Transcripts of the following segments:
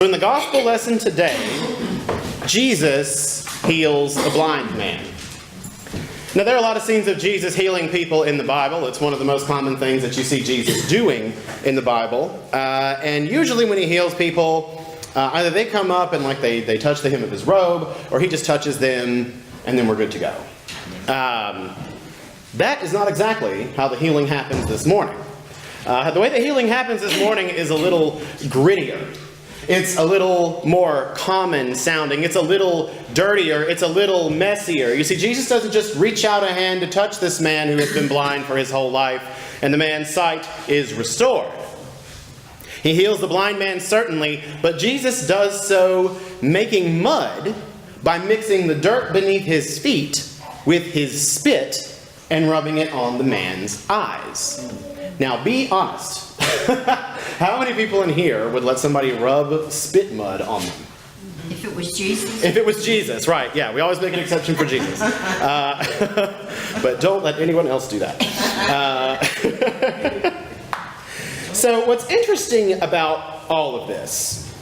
So in the gospel lesson today, Jesus heals a blind man. Now, there are a lot of scenes of Jesus healing people in the Bible. It's one of the most common things that you see Jesus doing in the Bible. And usually when he heals people, either they come up and they touch the hem of his robe, or he just touches them, and then we're good to go. That is not exactly how the healing happens this morning. The way the healing happens this morning is a little grittier. It's a little more common sounding. It's a little dirtier. It's a little messier. You see, Jesus doesn't just reach out a hand to touch this man who has been blind for his whole life, and the man's sight is restored. He heals the blind man, certainly, but Jesus does so making mud by mixing the dirt beneath his feet with his spit and rubbing it on the man's eyes. Now, be honest. How many people in here would let somebody rub spit mud on them? If it was Jesus. If it was Jesus, right. Yeah, we always make an exception for Jesus. But don't let anyone else do that. So what's interesting about all of this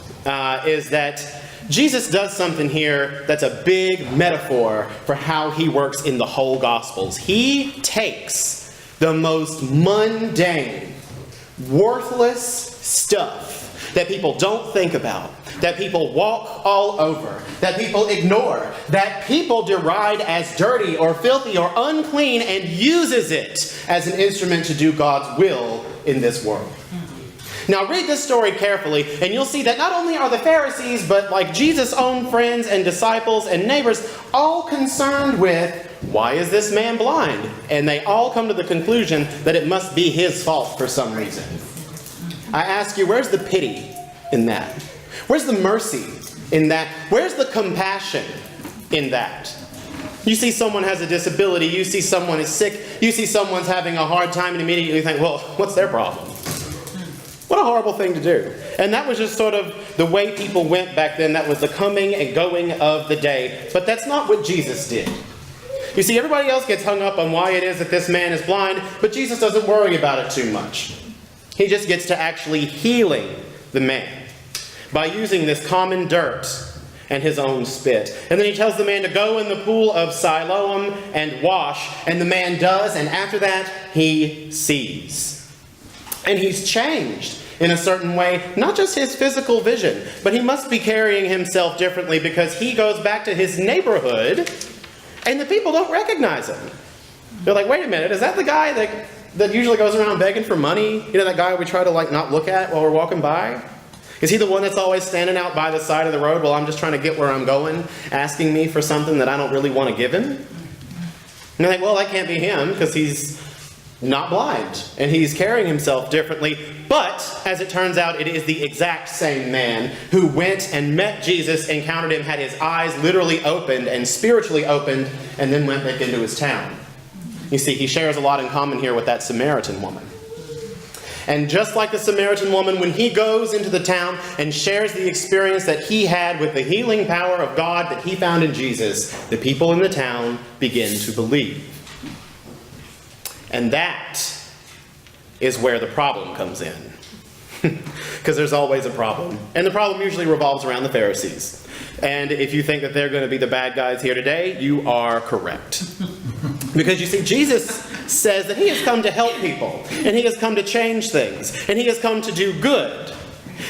is that Jesus does something here that's a big metaphor for how he works in the whole Gospels. He takes the most mundane, worthless stuff that people don't think about, that people walk all over, that people ignore, that people deride as dirty or filthy or unclean, and uses it as an instrument to do God's will in this world. Now read this story carefully, and you'll see that not only are the Pharisees, but like Jesus' own friends and disciples and neighbors, all concerned with, why is this man blind? And they all come to the conclusion that it must be his fault for some reason. I ask you, where's the pity in that? Where's the mercy in that? Where's the compassion in that? You see someone has a disability, you see someone is sick, you see someone's having a hard time, and immediately you think, well, what's their problem? What a horrible thing to do. And that was just sort of the way people went back then. That was the coming and going of the day. But that's not what Jesus did. You see, everybody else gets hung up on why it is that this man is blind, but Jesus doesn't worry about it too much. He just gets to actually healing the man by using this common dirt and his own spit. And then he tells the man to go in the pool of Siloam and wash, and the man does, and after that, he sees. And he's changed in a certain way, not just his physical vision, but he must be carrying himself differently because he goes back to his neighborhood and the people don't recognize him. They're like, wait a minute, is that the guy that usually goes around begging for money? You know, that guy we try to not look at while we're walking by? Is he the one that's always standing out by the side of the road while I'm just trying to get where I'm going, asking me for something that I don't really want to give him? And they're like, well, that can't be him because he's not blind, and he's carrying himself differently. But, as it turns out, it is the exact same man who went and met Jesus, encountered him, had his eyes literally opened and spiritually opened, and then went back into his town. You see, he shares a lot in common here with that Samaritan woman. And just like the Samaritan woman, when he goes into the town and shares the experience that he had with the healing power of God that he found in Jesus, the people in the town begin to believe. And that is where the problem comes in. Because there's always a problem. And the problem usually revolves around the Pharisees. And if you think that they're going to be the bad guys here today, you are correct. Because you see, Jesus says that he has come to help people. And he has come to change things. And he has come to do good.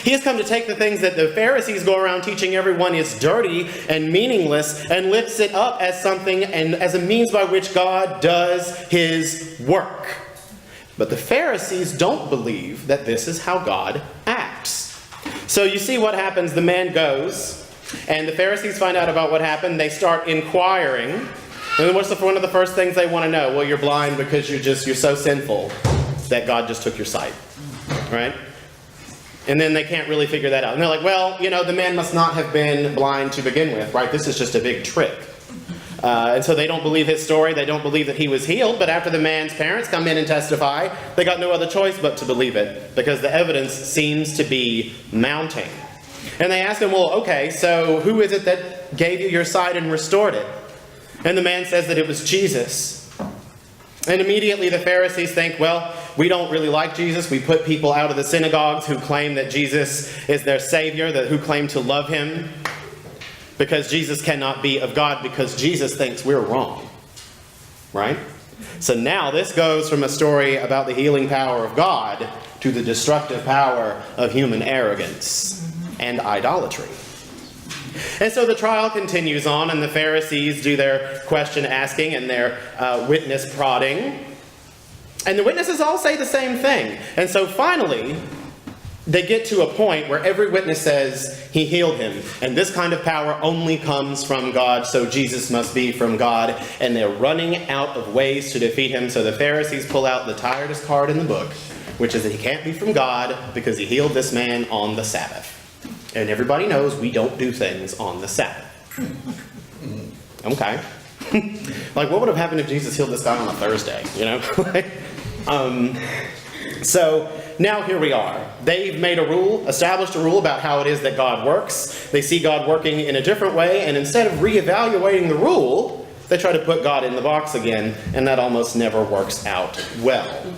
He has come to take the things that the Pharisees go around teaching everyone is dirty and meaningless and lifts it up as something and as a means by which God does his work. But the Pharisees don't believe that this is how God acts. So you see what happens. The man goes, and the Pharisees find out about what happened. They start inquiring. And then what's one of the first things they want to know? Well, you're blind because you're so sinful that God just took your sight. Right? And then they can't really figure that out. And they're like, well, the man must not have been blind to begin with, right? This is just a big trick. And so they don't believe his story. They don't believe that he was healed. But after the man's parents come in and testify, they got no other choice but to believe it because the evidence seems to be mounting. And they ask him, well, okay, so who is it that gave you your sight and restored it? And the man says that it was Jesus. And immediately the Pharisees think, well, we don't really like Jesus. We put people out of the synagogues who claim that Jesus is their Savior, who claim to love him, because Jesus cannot be of God, because Jesus thinks we're wrong. Right? So now this goes from a story about the healing power of God to the destructive power of human arrogance and idolatry. And so the trial continues on, and the Pharisees do their question asking and their witness prodding. And the witnesses all say the same thing. And so finally, they get to a point where every witness says he healed him. And this kind of power only comes from God, so Jesus must be from God. And they're running out of ways to defeat him. So the Pharisees pull out the tiredest card in the book, which is that he can't be from God because he healed this man on the Sabbath. And everybody knows we don't do things on the Sabbath. Okay. Like, what would have happened if Jesus healed this guy on a Thursday? You know? So now here we are. They've made a rule, established a rule about how it is that God works. They see God working in a different way, and instead of reevaluating the rule, they try to put God in the box again, and that almost never works out well.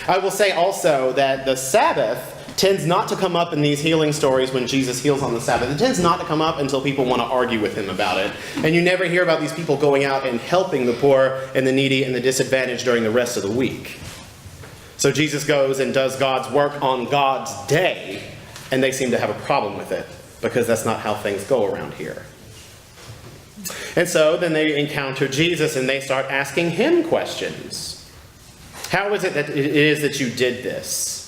I will say also that the Sabbath tends not to come up in these healing stories when Jesus heals on the Sabbath. It tends not to come up until people want to argue with him about it. And you never hear about these people going out and helping the poor and the needy and the disadvantaged during the rest of the week. So Jesus goes and does God's work on God's day, and they seem to have a problem with it because that's not how things go around here. And so then they encounter Jesus and they start asking him questions. How is it that it is that you did this?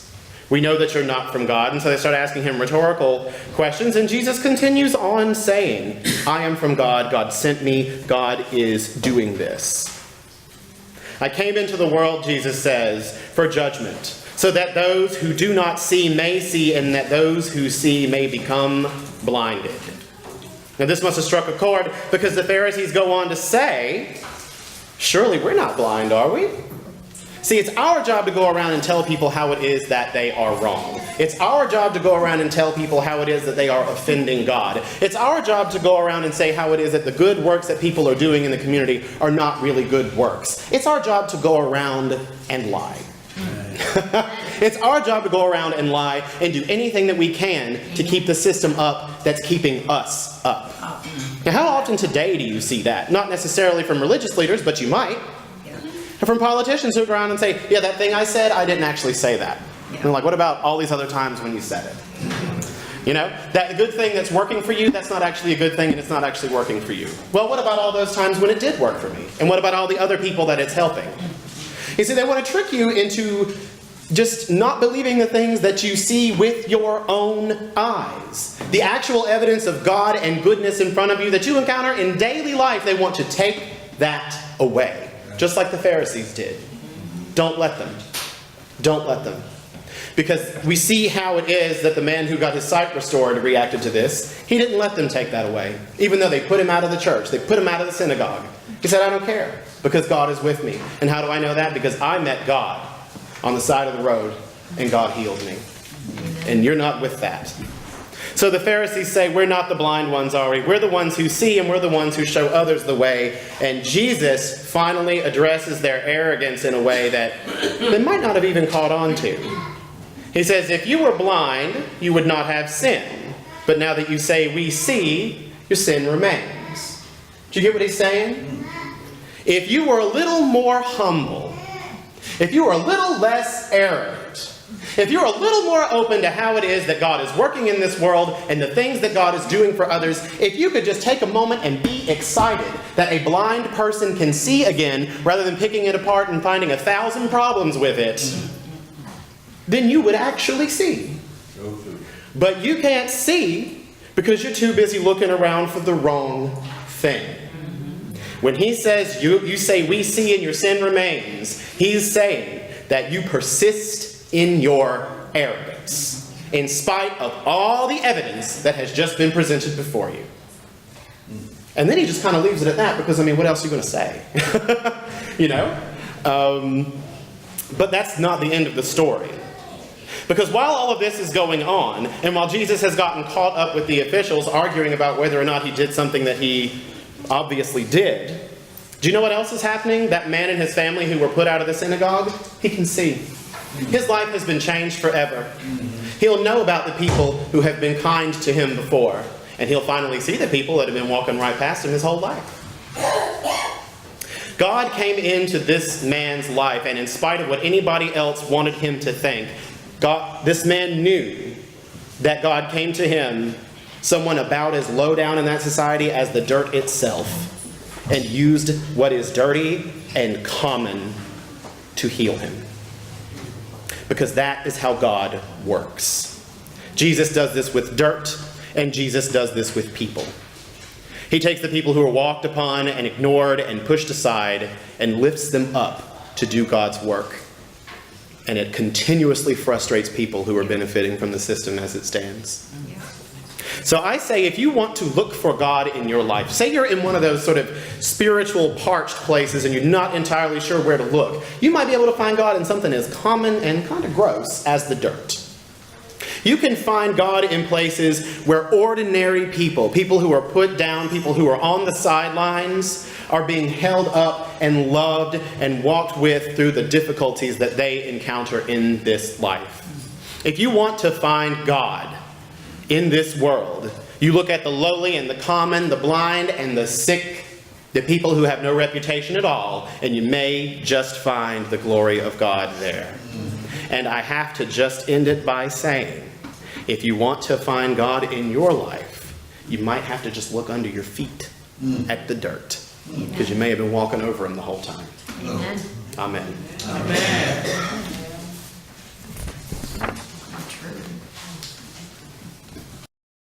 We know that you're not from God. And so they start asking him rhetorical questions. And Jesus continues on saying, I am from God. God sent me. God is doing this. I came into the world, Jesus says, for judgment, so that those who do not see may see, and that those who see may become blinded. Now this must have struck a chord, because the Pharisees go on to say, surely we're not blind, are we? See, it's our job to go around and tell people how it is that they are wrong. It's our job to go around and tell people how it is that they are offending God. It's our job to go around and say how it is that the good works that people are doing in the community are not really good works. It's our job to go around and lie. It's our job to go around and lie and do anything that we can to keep the system up that's keeping us up. Now, how often today do you see that? Not necessarily from religious leaders, but you might. And from politicians who go around and say, yeah, that thing I said, I didn't actually say that. Yeah. And like, what about all these other times when you said it? You know, that good thing that's working for you, that's not actually a good thing, and it's not actually working for you. Well, what about all those times when it did work for me? And what about all the other people that it's helping? You see, they want to trick you into just not believing the things that you see with your own eyes. The actual evidence of God and goodness in front of you that you encounter in daily life, they want to take that away. Just like the Pharisees did. Don't let them. Don't let them. Because we see how it is that the man who got his sight restored reacted to this. He didn't let them take that away. Even though they put him out of the church. They put him out of the synagogue. He said, I don't care. Because God is with me. And how do I know that? Because I met God on the side of the road. And God healed me. And you're not with that. So the Pharisees say, we're not the blind ones, are we? We're the ones who see, and we're the ones who show others the way. And Jesus finally addresses their arrogance in a way that they might not have even caught on to. He says, if you were blind, you would not have sin. But now that you say we see, your sin remains. Do you get what he's saying? If you were a little more humble, if you were a little less arrogant, if you're a little more open to how it is that God is working in this world and the things that God is doing for others, if you could just take a moment and be excited that a blind person can see again rather than picking it apart and finding 1,000 problems with it, then you would actually see. But you can't see because you're too busy looking around for the wrong thing. When he says, you say we see and your sin remains, he's saying that you persist in your arrogance, in spite of all the evidence that has just been presented before you. And then he just kind of leaves it at that, because, I mean, what else are you going to say? You know? But that's not the end of the story. Because while all of this is going on, and while Jesus has gotten caught up with the officials arguing about whether or not he did something that he obviously did, Do you know what else is happening? That man and his family who were put out of the synagogue, he can see. His life has been changed forever. He'll know about the people who have been kind to him before, and he'll finally see the people that have been walking right past him his whole life. God came into this man's life, and in spite of what anybody else wanted him to think, this man knew that God came to him, someone about as low down in that society as the dirt itself, and used what is dirty and common to heal him. Because that is how God works. Jesus does this with dirt, and Jesus does this with people. He takes the people who are walked upon and ignored and pushed aside and lifts them up to do God's work. And it continuously frustrates people who are benefiting from the system as it stands. So I say, if you want to look for God in your life, say you're in one of those sort of spiritual parched places and you're not entirely sure where to look, you might be able to find God in something as common and kind of gross as the dirt. You can find God in places where ordinary people who are put down, people who are on the sidelines, are being held up and loved and walked with through the difficulties that they encounter in this life. If you want to find God in this world, you look at the lowly and the common, the blind and the sick, the people who have no reputation at all, and you may just find the glory of God there. And I have to just end it by saying, if you want to find God in your life, you might have to just look under your feet at the dirt, because you may have been walking over him the whole time. Amen. Amen. Amen.